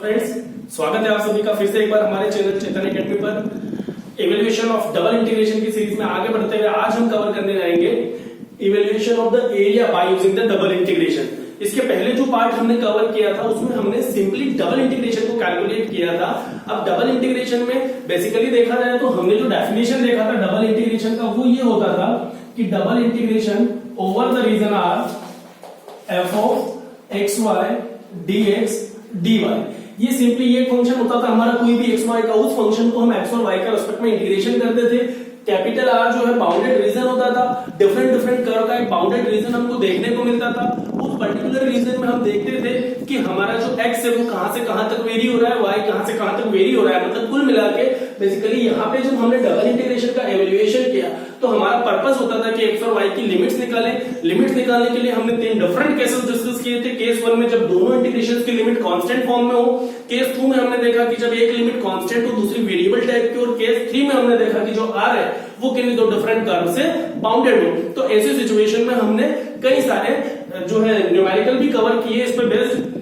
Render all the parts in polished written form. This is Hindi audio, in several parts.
फ्रेंड्स, स्वागत है आप सभी का फिर से एक बार हमारे चैनल चेतन एकेडमी पर इवैल्यूएशन ऑफ डबल इंटीग्रेशन की सीरीज में आगे बढ़ते हुए आज हम कवर करने जाएंगे evaluation of the area by using the double integration. इसके पहले जो पार्ट हमने कवर किया था उसमें हमने सिंपली डबल इंटीग्रेशन को कैलकुलेट किया था। अब डबल इंटीग्रेशन में बेसिकली देखा जाए तो हमने जो डेफिनेशन देखा था डबल इंटीग्रेशन का वो ये होता था कि double integration over the region R F of X Y dx dy। ये सिंपली ये फंक्शन होता था हमारा कोई भी एक्स वाई का, उस फंक्शन को हम एक्स और वाई का रिस्पेक्ट में इंटीग्रेशन करते थे। कैपिटल आर जो है बाउंडेड रीजन होता था, डिफरेंट कर्व का एक बाउंडेड रीजन हमको देखने को मिलता था। उस पर्टिकुलर रीजन में हम देखते थे कि हमारा जो एक्स है वो कहां से कहां तक वेरी हो रहा है, वाई कहां से कहां तक वेरी हो रहा है। मतलब कुल मिला के बेसिकली यहाँ पे जब हमने डबल इंटीग्रेशन का एवेल्युएशन किया तो हमारा पर्पस होता था कि एक्स और वाई की लिमिट्स निकालें। लिमिट्स निकालने के लिए हमने 3 डिफरेंट केसेस डिस्कस किए थे। केस 1 में जब दोनों इंटीग्रेशंस की लिमिट कांस्टेंट फॉर्म में हो, केस 2 में हमने देखा कि जब एक लिमिट कांस्टेंट हो दूसरी वेरिएबल टाइप की, और केस 3 में हमने देखा कि जो आर है वो किन्हीं दो डिफरेंट कर्व से बाउंडेड हो। तो ऐसी सिचुएशन में हमने कई सारे जो है न्यूमेरिकल भी कवर किए। इस पे बेस्ड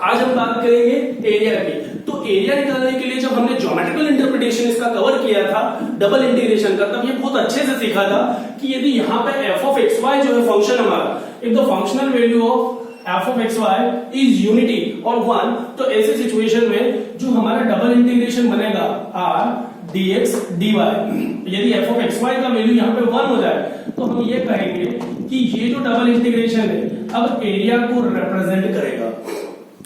आज हम बात करेंगे एरिया की। तो एरिया निकालने के लिए जब हमने ज्योमेट्रिकल इंटरप्रिटेशन इसका कवर किया था डबल इंटीग्रेशन का, तब ये बहुत अच्छे से सीखा था कि यदि यहाँ पे एफ ऑफ एक्स वाई जो है फंक्शन हमारा, if the functional value of F of X Y is unity और 1, तो ऐसे सिचुएशन में जो हमारा डबल इंटीग्रेशन बनेगा आर dx dy, यदि एफ ऑफ एक्स वाई का वैल्यू यहाँ पे 1 हो जाए तो हम ये कहेंगे कि ये जो डबल इंटीग्रेशन है अब एरिया को रिप्रेजेंट करेगा।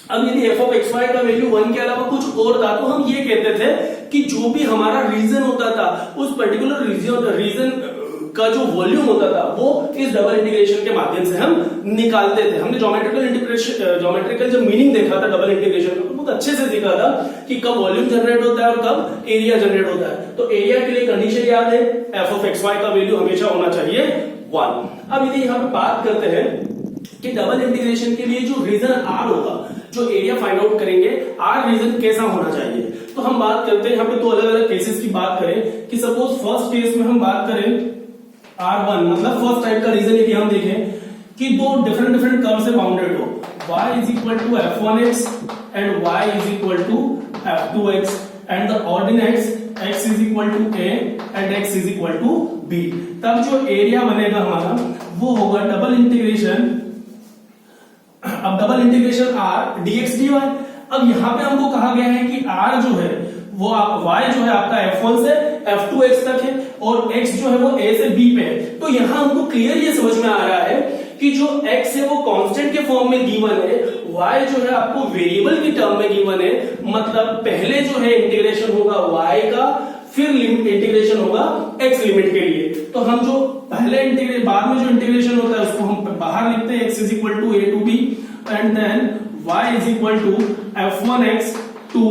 अब यदि एफ ऑफ एक्स वाई का वैल्यू 1 के अलावा कुछ और था तो हम ये कहते थे कि जो भी हमारा रीजन होता था उस पर्टिकुलर रीजन का जो वॉल्यूम होता था वो इस डबल इंटीग्रेशन के माध्यम से हम निकालते थे। हमने ज्योमेट्रिकल जब मीनिंग देखा था डबल इंटीग्रेशन का तो बहुत अच्छे से सीखा था कि कब वॉल्यूम जनरेट होता है और कब एरिया जनरेट होता है। तो एरिया के लिए कंडीशन याद है, एफ ऑफ एक्स वाई का वैल्यू हमेशा होना चाहिए 1। अब यदि यहाँ पे बात करते हैं कि डबल इंटीग्रेशन के लिए जो रीजन आर होगा, जो एरिया फाइंड आउट करेंगे, आर रीजन कैसा होना चाहिए। तो हम बात करते हैं यहाँ पे 2 अलग अलग केसेस की बात करें कि सपोज फर्स्ट केस में हम बात करें R1, मतलब फर्स्ट टाइप का रीजन यदि हम देखें कि 2 डिफरेंट कर्व से बाउंडेड हो, y is equal to f1x and y is equal to f2x and the ordinates x is equal to a and x is equal to b। तब जो एरिया बनेगा हमारा वो होगा डबल इंटीग्रेशन, अब double integration r dx dy। अब यहाँ पे हमको कहा गया है कि r जो है वो y जो है आपका f1 से f2x तक है और x जो है वो a से b पे है। तो यहाँ हमको क्लियर ये समझ में आ रहा है कि जो x है वो कांस्टेंट के फॉर्म में गिवन है, y जो है आपको वेरिएबल की टर्म में गिवन है। मतलब पहले जो है इंटीग्रेशन होगा y का, फिर लिमिट इंटीग्रेशन होगा x लिमिट के लिए। तो हम जो पहले इंटीग्रेशन बाद में जो इंटीग्रेशन होता है उसको हम बाहर लिखते हैं, x is equal to a to b and then y is equal to f1x to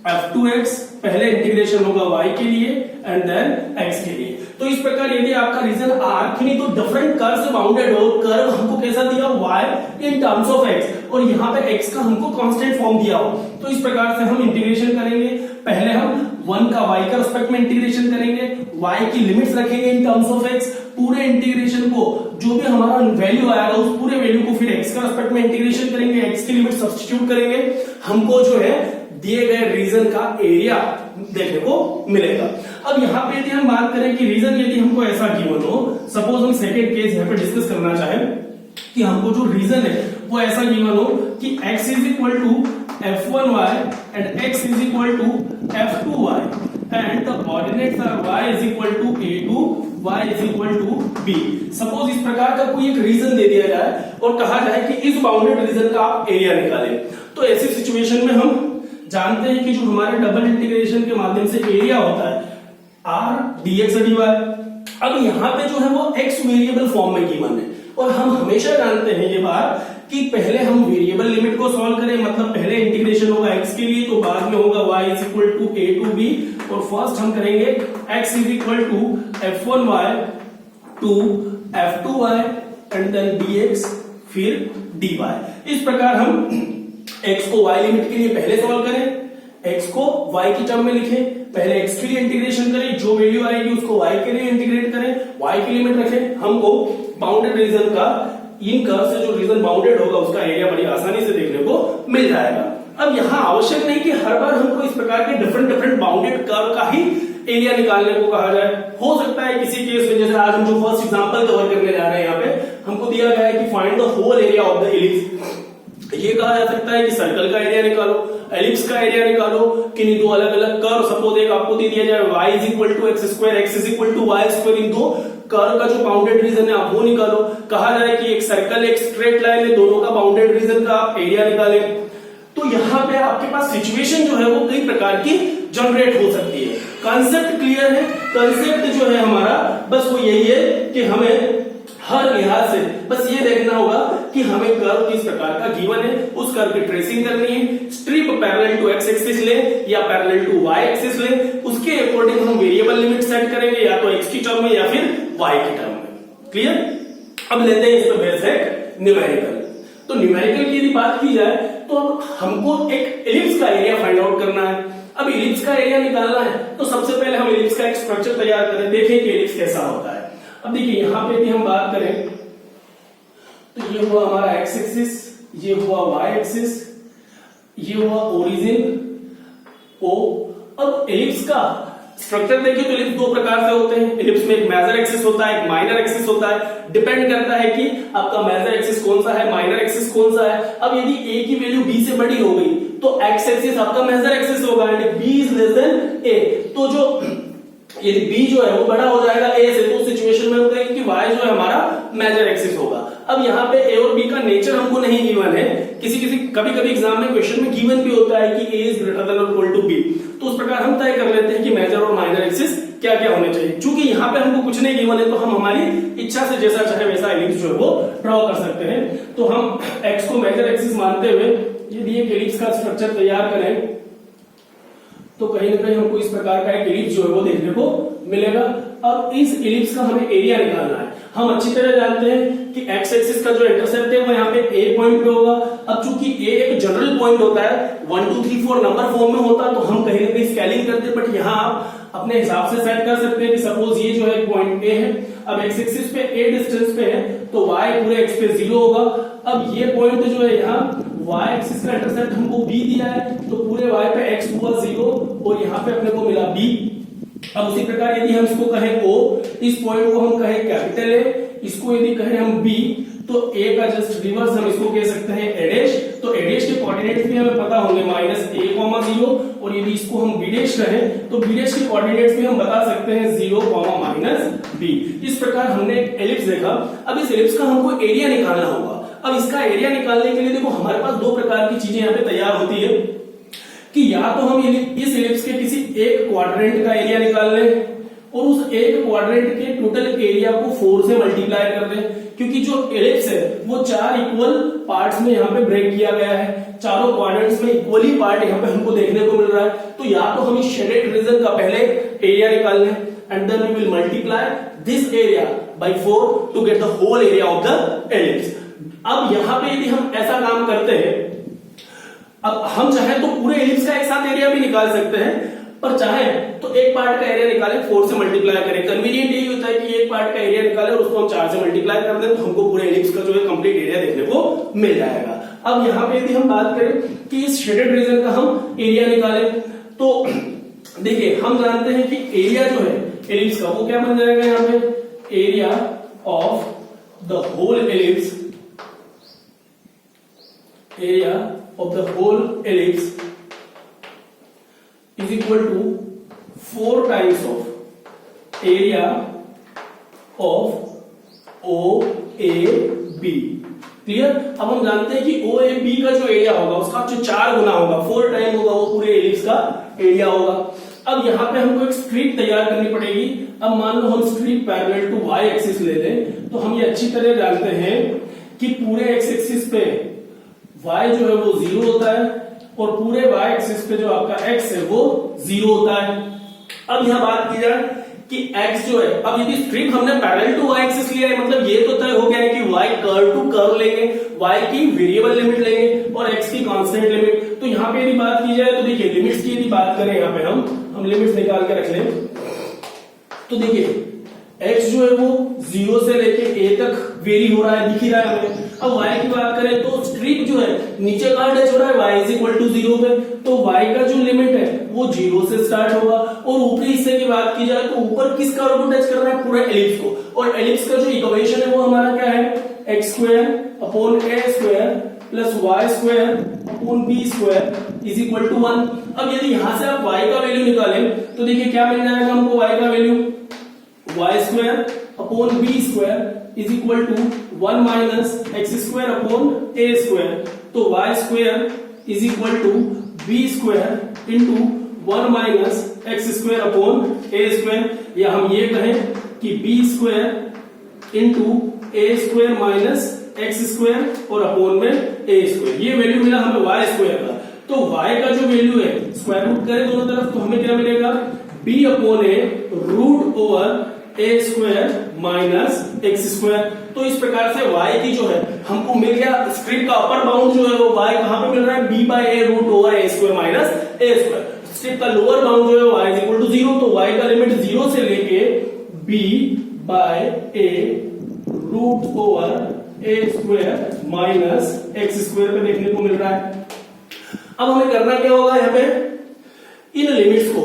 f2x। पहले इंटीग्रेशन होगा y के लिए एंड देन x के लिए। तो इस प्रकार यदि आपका रीजन r नहीं तो डिफरेंट कर्व से बाउंडेड हो, कर्व हमको कैसा दिया y in terms of x और यहाँ पे x का हमको कांस्टेंट फॉर्म दिया हो, तो इस प्रकार से हम इंटीग्रेशन करेंगे। पहले हम 1 का y का रिस्पेक्ट में इंटीग्रेशन करेंगे, y की लिमिट्स रखेंगे इन टर्म्स ऑफ x। पूरे इंटीग्रेशन को जो भी हमारा वैल्यू आएगा उस पूरे वैल्यू को फिर x का रिस्पेक्ट में इंटीग्रेशन करेंगे, x की लिमिट सब्स्टिट्यूट करेंगे, हमको जो है दिए गए रीजन का एरिया देखने को मिलेगा। अब यहाँ पे यदि हम बात करें कि रीजन यदि हमको ऐसा गिवन हो, सपोज हम सेकेंड केस यहाँ पे डिस्कस करना चाहें कि हमको जो रीजन है वो ऐसा गिवन हो कि x is equal to f1y and x is equal to f2y and the ordinates are y is equal to a to y is equal to b। Suppose इस प्रकार का कोई एक रीजन दे दिया जाए और कहा जाए कि इस बाउंडेड रीजन का आप एरिया निकालें। तो ऐसी सिचुएशन में हम जानते हैं कि जो हमारे डबल इंटीग्रेशन के माध्यम से एरिया होता है r dx dy। अब यहाँ पे जो है वो x वेरिएबल फॉर्म में गिवन है और हम हमेशा जानते हैं ये बात कि पहले हम वेरिएबल लिमिट को सॉल्व करें, मतलब पहले इंटीग्रेशन होगा x के लिए तो बाद में होगा y is equal to a to b और फर्स्ट हम करेंगे x is equal to f1y to f2y and then dx फिर dy। इस प्रकार हम x को y लिमिट के लिए पहले सॉल्व करें, x को y की टर्म में लिखें, पहले x के लिए इंटीग्रेशन करें, जो वैल्यू आएगी उसको y के लिए इंटीग्रेट करें, y की लिमिट रखें। हमको बाउंडेड रीजन का इन कर्व से जो रीजन बाउंडेड होगा उसका एरिया बड़ी आसानी से देखने को मिल जाएगा। अब यहाँ आवश्यक नहीं कि हर बार हमको इस प्रकार के डिफरेंट बाउंडेड कर्व का ही एरिया निकालने को कहा जाए। हो सकता है किसी केस में, जैसे आज हम जो फर्स्ट एग्जांपल कवर करने जा रहे हैं, यहाँ पे हमको दिया गया है कि find the whole area of the ellipse. ये कहा जा सकता है कि सर्कल का एरिया निकालो, एलिप्स का एरिया निकालो, किन्हीं दो अलग अलग कर्व, सपोज एक आपको दे दिया जाए y is equal to X square, X is equal to Y square, इन दो कर्व का जो बाउंडेड रीजन है आप वो निकालो। कहा जाए कि एक सर्कल एक स्ट्रेट लाइन है, दोनों का बाउंडेड रीजन का आप एरिया निकाले। तो यहाँ पे आपके पास सिचुएशन जो है वो कई प्रकार की जनरेट हो सकती है। कॉन्सेप्ट क्लियर है? कॉन्सेप्ट जो है हमारा बस वो यही है कि हमें हर लिहाज से बस ये देखना होगा कि हमें कर्व किस प्रकार का गिवन है, उस कर्व की ट्रेसिंग करनी है। Strip parallel to X axis ले या पैरेलल टू वाई एक्सिस ले, उसके अकॉर्डिंग हम वेरिएबल लिमिट सेट करेंगे, या तो एक्स की टर्म में या फिर वाई की टर्म में। क्लियर? अब लेते हैं इस पर बेसिक न्यूमेरिकल। तो न्यूमेरिकल की यदि बात की जाए तो अब हमको एक एलिप्स का एरिया फाइंड आउट करना है। अब एलिप्स का एरिया निकालना है तो सबसे पहले हम एलिप्स का एक स्ट्रक्चर तैयार करें, देखें कि एलिप्स कैसा होता है। अब देखिए यहाँ पे भी हम बात करें तो ये हुआ हमारा एक्स एक्सिस, ये हुआ वाई एक्सिस, ये हुआ ओरिजिन ओ। अब एलिप्स का स्ट्रक्चर देखिए तो एलिप्स दो प्रकार से होते हैं। एलिप्स में एक मेजर एक्सिस होता है, एक माइनर एक्सिस होता है। डिपेंड करता है कि आपका मेजर एक्सिस कौन सा है, माइनर एक्सिस कौन सा है। अब यदि ए की वैल्यू बी से बड़ी हो गई तो एक्स एक्सिस आपका मेजर एक्सिस होगा, and B is less than A. तो जो यदि b जो है वो बड़ा हो जाएगा a से, तो सिचुएशन में हम कहेंगे कि y जो है हमारा मेजर एक्सिस होगा। अब यहाँ पे a और b का नेचर हमको नहीं गिवन है, कभी कभी एग्जाम में क्वेश्चन में गिवन भी होता है कि a इज ग्रेटर देन और इक्वल टू b, तो उस प्रकार हम तय कर लेते हैं कि मेजर और माइनर एक्सिस क्या क्या होने चाहिए। चूंकि यहाँ पे हमको कुछ नहीं गिवन है तो हम हमारी इच्छा से जैसा चाहे वैसा एलिप्स जो है वो ड्रॉ कर सकते हैं। तो हम x को मेजर एक्सिस मानते हुए यदि एक एलिप्स का स्ट्रक्चर तैयार करें तो कहीं ना कहीं हमको इस प्रकार का एक एलिप्स जो है वो देखने को मिलेगा। अब इस एलिप्स का हमें एरिया निकालना है। हम अच्छी तरह जानते हैं कि एक्स एक्सिस का जो इंटरसेप्ट है वो यहाँ पे ए पॉइंट पे होगा। अब चूंकि ए एक जनरल पॉइंट होता है, 1 2 3 4 नंबर फॉर्म में होता है, तो हम कहीं ना कहीं स्केलिंग करते हैं, बट यहाँ आप अपने हिसाब से सेट कर सकते हैं कि सपोज ये जो है पॉइंट ए है। अब एक्स एक्सिस पे ए डिस्टेंस पे है तो y पूरे एक्स पे 0 होगा। अब ये पॉइंट जो है यहाँ y एक्सिस का इंटरसेप्ट हमको b दिया है तो पूरे y पे x हुआ 0 और यहाँ पे अपने को मिला b। अब उसी प्रकार यदि हम इसको कहें o, इस पॉइंट को हम कहें कैपिटल A, इसको यदि कहें हम b, तो a का जस्ट रिवर्स हम इसको कह सकते हैं a डैश। तो a डैश के कोऑर्डिनेट्स भी हमें पता होंगे -a, 0, और यदि इसको हम b डैश कहें तो b डैश के कोऑर्डिनेट्स भी हम बता सकते हैं 0, -b। इस प्रकार हमने एलिप्स देखा। अब इस एलिप्स का हमको एरिया निकालना होगा। अब इसका एरिया निकालने के लिए देखो हमारे पास दो प्रकार की चीजें यहाँ पे तैयार होती है कि या तो हम इस एलिप्स के किसी एक क्वाड्रेंट का एरिया निकाल लें और उस एक क्वाड्रेंट के टोटल एरिया को 4 से मल्टीप्लाई कर दें, क्योंकि जो एलिप्स है वो 4 इक्वल पार्ट्स में यहाँ पे ब्रेक किया गया है। चारों क्वाड्रेंट्स में इक्वली पार्ट यहाँ पे हमको देखने को मिल रहा है। तो या तो हम इस शेडेड रीजन का पहले एरिया निकाल लें and then we will multiply this area by 4 to get the whole area of the ellipse. अब यहाँ पे यदि हम ऐसा काम करते हैं, अब हम चाहे तो पूरे एलिप्स का एक साथ एरिया भी निकाल सकते हैं, पर चाहे तो एक पार्ट का एरिया निकालें 4 से मल्टीप्लाई करें। कन्वीनियंट यही होता है कि एक पार्ट का एरिया निकालें और उसको हम 4 से मल्टीप्लाई कर दें तो हमको पूरे एलिप्स का जो है कंप्लीट एरिया देखने को मिल जाएगा। अब यहाँ पे यदि हम बात करें कि इस शेडेड रीजन का हम एरिया निकालें तो देखिए हम जानते हैं कि एरिया जो है एलिप्स का वो क्या बन जाएगा, यहाँ पे area of the whole ellipse, area of the whole ellipse is equal to 4 times of area of OAB। Clear? अब हम जानते हैं कि OAB का जो एरिया होगा उसका जो 4 गुना होगा, 4 टाइम होगा, वो पूरे एलिप्स का एरिया होगा। अब यहाँ पे हमको एक स्ट्रिप तैयार करनी पड़ेगी। अब मान लो हम strip parallel to y axis ले लें तो हम ये अच्छी तरह जानते हैं कि पूरे x एक्सिस पे y जो है वो 0 होता है और पूरे y एक्सिस पे जो आपका x है वो 0 होता है। अब यहां बात की जाए कि x जो है, अब यदि स्ट्रिप हमने पैरेलल टू y एक्सिस लिया है मतलब ये तो तय हो गया है कि y कर्व टू कर्व लेंगे, y की वेरिएबल लिमिट लेंगे और x की कांस्टेंट लिमिट। तो यहाँ पे यदि बात की जाए तो देखिए लिमिट्स की यदि बात करें यहाँ पे हम लिमिट्स निकाल के रख लें तो देखिए x जो है वो 0 से लेके a तक वेरी हो रहा है, दिख ही रहा है हमें। अब y की बात करें तो स्ट्रिप जो है नीचे कहां टच हो रहा है, y इज इक्वल टू 0 पे, तो y का जो लिमिट है वो 0 से स्टार्ट होगा। और ऊपरी हिस्से की बात की जाए तो ऊपर किस कर्व को टच कर रहा है, पूरा एलिप्स को, और एलिप्स का जो इक्वेशन है वो हमारा क्या है, x square upon a square plus y square upon b square is equal to 1। अब यदि यहां से आप y का वैल्यू निकालें तो देखिए क्या मिल जाएगा हमको, y का value y square upon b square is equal to 1 minus X square upon a square, तो y square is equal to b square into 1 minus X square upon a square, या हम ये कहें कि b square into a square minus X square और अपॉन में a स्क्वायर। ये वैल्यू मिला हमें y स्क्वायर का। तो y का जो वैल्यू है स्क्वायर रूट करें दोनों तरफ तो हमें क्या मिलेगा, b upon a root over a square minus X square. तो इस प्रकार से y की जो है हमको मिल गया, स्ट्रिप का अपर बाउंड जो है वो y कहां पे मिल रहा है, b by a root over a square minus a square. Strip का लोअर बाउंड जो है y इज इक्वल टू 0, तो y का लिमिट 0 से लेके b by a root over a square minus X square पे देखने को मिल रहा है। अब हमें करना क्या होगा, यहाँ पे इन लिमिट्स को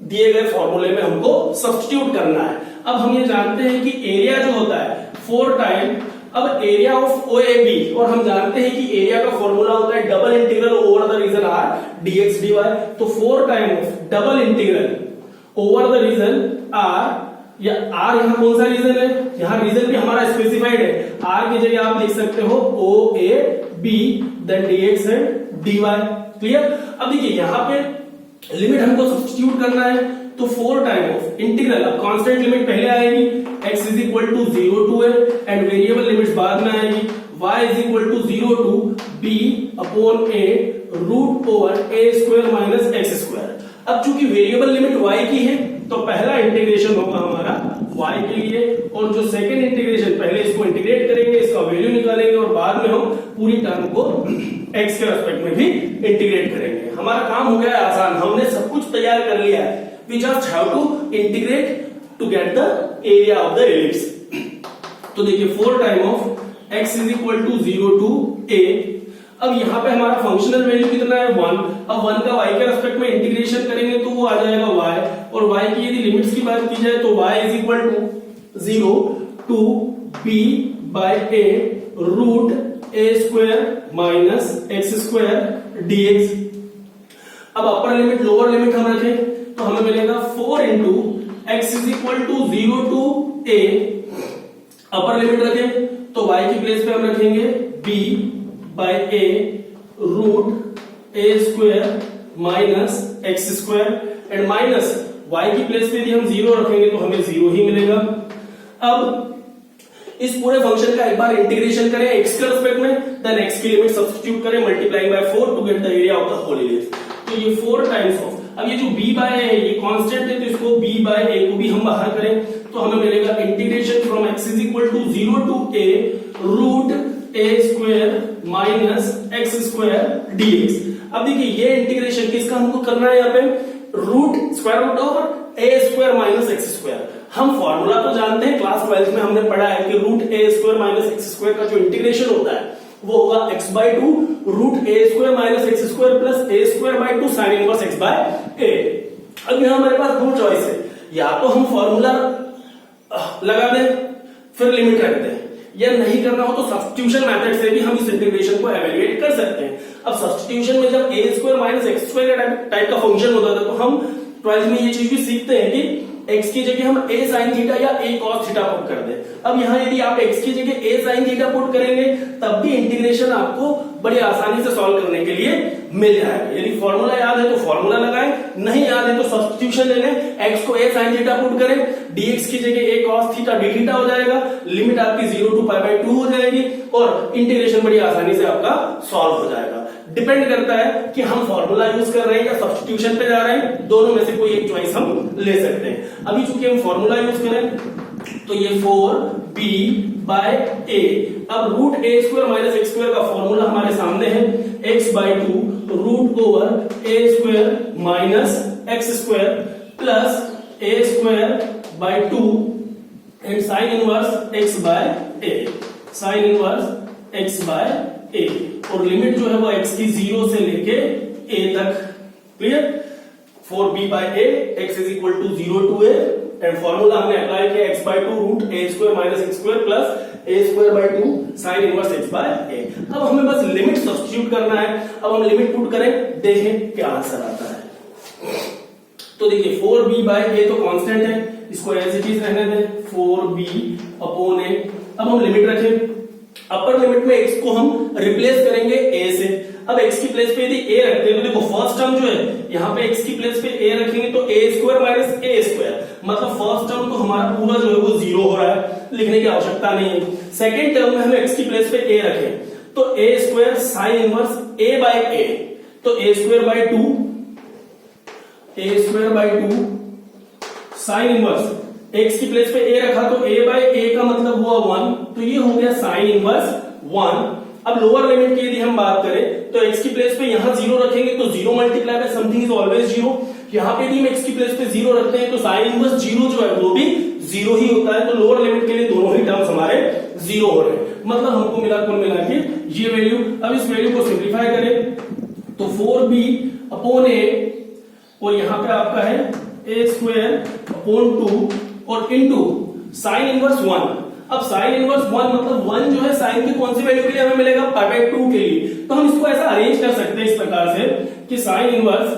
दिए गए फॉर्मूले में हमको सब्स्टिट्यूट करना है। अब हम ये जानते हैं कि एरिया जो होता है 4 टाइम, अब एरिया ऑफ OAB, और हम जानते हैं कि एरिया का फॉर्मूला होता है double integral over the region r dx dy, तो 4 time of double integral over the region r, या r यहाँ कौन सा रीजन है, यहाँ रीजन भी हमारा स्पेसिफाइड है, r की जगह आप लिख सकते हो OAB then dx and dy। Clear. अब देखिए यहाँ पे लिमिट हमको सब्स्टिट्यूट करना है, तो 4 टाइम ऑफ इंटीग्रल, अब कांस्टेंट लिमिट पहले आएगी, x is equal to 0 to a and variable limits बाद में आएगी, y is equal to 0 to b upon a root over a square minus X square. अब चूंकि वेरिएबल लिमिट y की है तो पहला इंटीग्रेशन होगा हमारा y के लिए, और जो सेकंड इंटीग्रेशन, पहले इसको इंटीग्रेट करेंगे, इसका वैल्यू निकालेंगे और बाद में हम पूरी टर्म को x के रेस्पेक्ट में भी इंटीग्रेट करेंगे। हमारा काम हो गया आसान, हमने सब कुछ तैयार कर लिया है। We just have to integrate to get the area of the ellipse. तो देखिए 4 time of x is equal to 0 to a। अब यहाँ पे हमारा फंक्शनल वैल्यू कितना है 1। अब 1 का y के रेस्पेक्ट में इंटीग्रेशन करेंगे तो वो आ जाएगा y, और y की यदि लिमिट्स की बात की जाए तो y is equal to 0 to b by a root a square minus X square dx। अब अपर लिमिट लोअर लिमिट हम रखें तो हमें मिलेगा 4 into X is equal to 0 to a। Upper limit रखें तो y की प्लेस पे हम रखेंगे b by a root a square minus X square and minus y की प्लेस पे यदि हम 0 रखेंगे तो हमें 0 ही मिलेगा। अब इस पूरे फंक्शन का एक बार इंटीग्रेशन करें x के रेस्पेक्ट में, देन x की लिमिट सब्स्टिट्यूट करें multiplying by 4 to get the area of the whole ellipse. तो ये 4 टाइम्स ऑफ, अब ये जो b बाय a है ये कांस्टेंट है तो इसको b बाय a को भी हम बाहर करें तो हमें मिलेगा integration from x is equal to 0 to a root a square minus X square dx। अब देखिए ये इंटीग्रेशन किसका हमको करना है, यहाँ पे root square root over a square minus X square. हम फॉर्मूला तो जानते हैं, क्लास 12 में हमने पढ़ा है कि root a square minus X square का जो इंटीग्रेशन होता है वो होगा x by 2 root a square minus X square plus a square by 2 sine inverse x by a। अब यहाँ हमारे पास दो चॉइस है, या तो हम फॉर्मूला लगा दें फिर लिमिट रख दें, या नहीं करना हो तो सब्स्टिट्यूशन मेथड से भी हम इस इंटीग्रेशन को एवेल्युएट कर सकते हैं। अब सब्स्टिट्यूशन में जब a square minus X square type का फंक्शन होता था तो हम 12th में ये चीज भी सीखते हैं कि x की जगह हम a sin थीटा या a cos थीटा पुट कर दें। अब यहाँ यदि आप x की जगह a sin थीटा पुट करेंगे तब भी इंटीग्रेशन आपको बड़ी आसानी से सॉल्व करने के लिए मिल जाएगा। यदि फॉर्मूला याद है तो फॉर्मूला लगाएं, नहीं याद है तो सब्स्टिट्यूशन ले लें, x को a sin थीटा पुट करें, dx की जगह a cos theta d theta हो जाएगा, लिमिट आपकी 0 टू पाई बाय 2 हो जाएगी और इंटीग्रेशन बड़ी आसानी से आपका सॉल्व हो जाएगा। डिपेंड करता है कि हम फॉर्मूला यूज कर रहे हैं या सब्स्टिट्यूशन पे जा रहे हैं, दोनों में से कोई एक चॉइस हम ले सकते हैं। अभी चूंकि हम फॉर्मूला यूज करें तो ये 4b बाय a। अब root a square minus X square का फॉर्मूला हमारे सामने है, x by 2 root over a square minus X square plus a square by 2 and sine inverse x by a। Sine inverse x by a, और लिमिट जो है वो x की 0 से लेके a तक। Clear? 4b by a x is equal to 0 to a, and formula हमने अप्लाई किया x by 2 root a square minus x square plus a square by 2 sine inverse x by a। अब हमें बस लिमिट सब्स्टिट्यूट करना है। अब हम लिमिट पुट करें, देखें क्या आंसर आता है। तो देखिए 4b by a तो कांस्टेंट है, इसको एज इट इज रहने दें 4b अपॉन a। अब हम लिमिट रखें, अपर लिमिट में x को हम रिप्लेस करेंगे a से। अब x की प्लेस पे यदि a रखते हैं तो देखो फर्स्ट टर्म जो है यहाँ पे x की प्लेस पे a रखेंगे तो a square minus a square, मतलब फर्स्ट टर्म तो हमारा पूरा जो है वो 0 हो रहा है, लिखने की आवश्यकता नहीं है। सेकेंड टर्म में हम x की प्लेस पे a रखें तो a square sine inverse a by a, तो a square by 2 sine inverse, x की प्लेस पे a रखा तो a बाय a का मतलब हुआ 1, तो ये हो गया साइन इनवर्स 1। अब लोअर लिमिट की यदि हम बात करें तो x की प्लेस पे यहां 0 रखेंगे तो 0 multiply by something is always 0। यहां पे भी हम x की प्लेस पे 0 रखते हैं तो साइन इनवर्स 0 जो है वो भी 0 ही होता है, तो लोअर लिमिट के लिए दोनों ही टर्म्स हमारे 0 हो रहे हैं, मतलब हमको मिला कुल मिला के ये वैल्यू। अब इस वैल्यू को सिंप्लीफाई करें तो 4b अपॉन a, और यहां पे आपका है a स्क्वायर अपॉन 2 और इनटू साइन इनवर्स 1। अब साइन इनवर्स 1 मतलब 1 जो है साइन की कौन सी वैल्यू के लिए हमें मिलेगा, पाई बाय 2 के लिए। तो हम इसको ऐसा अरेंज कर सकते हैं इस प्रकार से कि साइन इनवर्स,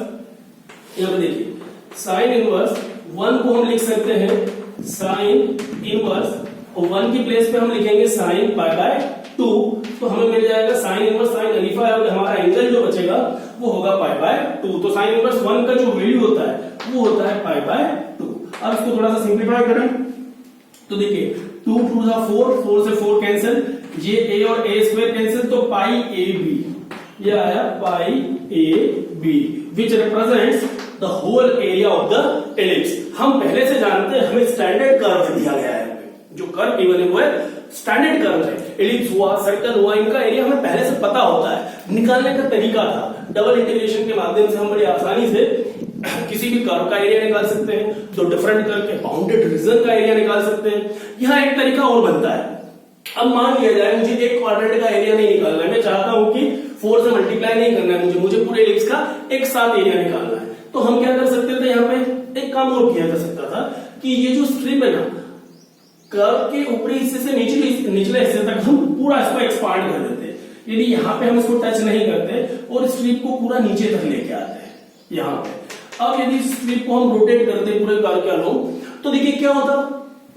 यहां पे देखिए साइन इनवर्स 1 को हम लिख सकते हैं साइन इनवर्स, और 1 की प्लेस पे हम लिखेंगे साइन पाई बाय 2, तो हमें मिल जाएगा साइन इनवर्स साइन अलीफा, और हमारा एंगल जो बचेगा वो होगा पाई बाय 2। तो साइन इनवर्स 1 का जो वैल्यू होता है वो होता है पाई बाय 2। अब इसको थोड़ा सा सिंप्लीफाई करें तो देखिए 2 2 4, 4 से 4 कैंसिल, ये a और a स्क्वायर कैंसिल, तो पाई a b, ये आया pi a b which represents the whole area of the ellipse. हम पहले से जानते हैं, हमें स्टैंडर्ड कर्व दिया गया है, जो कर्व गिवन है वो है स्टैंडर्ड कर्व है। एलिप्स हुआ, सर्कल हुआ, इनका एरिया हमें पहले से पता होता है। निकालने का तरीका था डबल इंटीग्रेशन के माध्यम से हम बड़ी आसानी से किसी भी कर्व का एरिया निकाल सकते हैं, दो डिफरेंट कर्व के बाउंडेड रीजन का एरिया निकाल सकते हैं। यहाँ एक तरीका और बनता है। अब मान लिया जाए मुझे एक क्वाड्रेंट का एरिया नहीं निकालना है, मैं चाहता हूं कि 4 से मल्टीप्लाई नहीं करना है, मुझे पूरे एलिप्स का एक साथ एरिया निकालना है। तो हम क्या कर सकते थे, यहाँ पे एक काम और किया जा सकता था कि ये जो स्ट्रिप है ना, कर्व के ऊपरी हिस्से से निचले हिस्से तक हम पूरा इसको एक्सपांड कर देते। यदि यहाँ पे हम इसको टच नहीं करते और स्ट्रिप को पूरा नीचे तक लेके आते हैं यहाँ पे। अब यदि स्ट्रिप को हम रोटेट करते पूरे कर्व के अलोंग, तो देखिए क्या होता,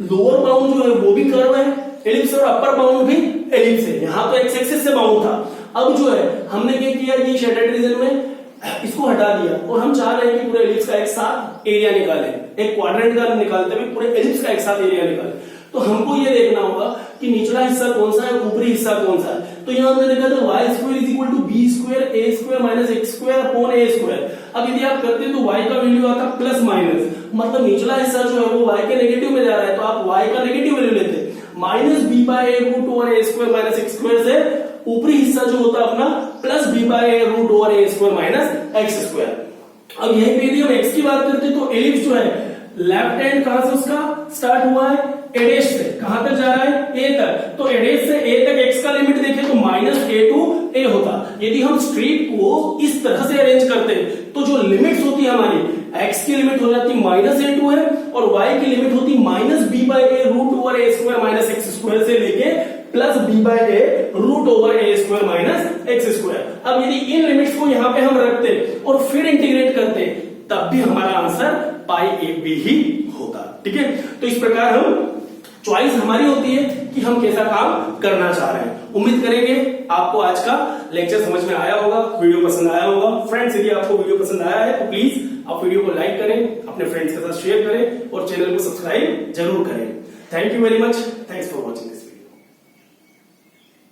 लोअर बाउंड जो है वो भी कर्व है एलिप्स, और अपर बाउंड भी एलिप्स है। यहाँ तो एक्स एक्सिस से बाउंड था, अब जो है हमने क्या किया कि शेडेड रीजन में इसको हटा दिया, और हम चाह रहे हैं कि पूरे एलिप्स का एक साथ एरिया निकालें, एक क्वाड्रेंट का निकालते हुए पूरे एलिप्स का एक साथ एरिया निकालें। तो हमको ये देखना होगा कि निचला हिस्सा कौन सा है, ऊपरी हिस्सा कौन सा है। तो यहाँ हमने देखा था Y square is equal to B square A square minus X square upon A square. अब यदि आप करते तो y का वैल्यू आता प्लस माइनस, मतलब निचला हिस्सा जो है वो y के नेगेटिव में जा रहा है, तो आप y का नेगेटिव वैल्यू लेते माइनस बी बाय ए रूट ओवर ए स्क्वायर माइनस एक्स स्क्वायर से ऊपरी हिस्सा जो होता है अपना प्लस बी बाय ए रूट ओवर ए स्क्वायर माइनस एक्स स्क्वायर। अब यहीं पे यदि हम x की बात करते तो एलिप्स जो है लेफ्ट हैंड कहां से उसका स्टार्ट हुआ है, एडेश से कहां तक जा रहा है, a तक। तो एडेश से a तक x का लिमिट देखें तो माइनस a टू a होता। यदि हम स्ट्रिप को इस तरह से अरेंज करते तो जो लिमिट्स होती हमारी, x की लिमिट हो जाती माइनस a टू है और y की लिमिट होती minus b by a root over a square minus X square से लेके plus b by a root over a square minus X square. अब यदि इन लिमिट्स को यहाँ पे हम रखते और फिर इंटीग्रेट करते तब भी हमारा आंसर पाई ए बी ही होता। ठीक है, तो इस प्रकार हम चॉइस हमारी होती है कि हम कैसा काम करना चाह रहे हैं। उम्मीद करेंगे आपको आज का लेक्चर समझ में आया होगा, वीडियो पसंद आया होगा। फ्रेंड्स, यदि आपको वीडियो पसंद आया है तो प्लीज आप वीडियो को लाइक करें, अपने फ्रेंड्स के साथ शेयर करें और चैनल को सब्सक्राइब जरूर करें। Thank you very much. Thanks.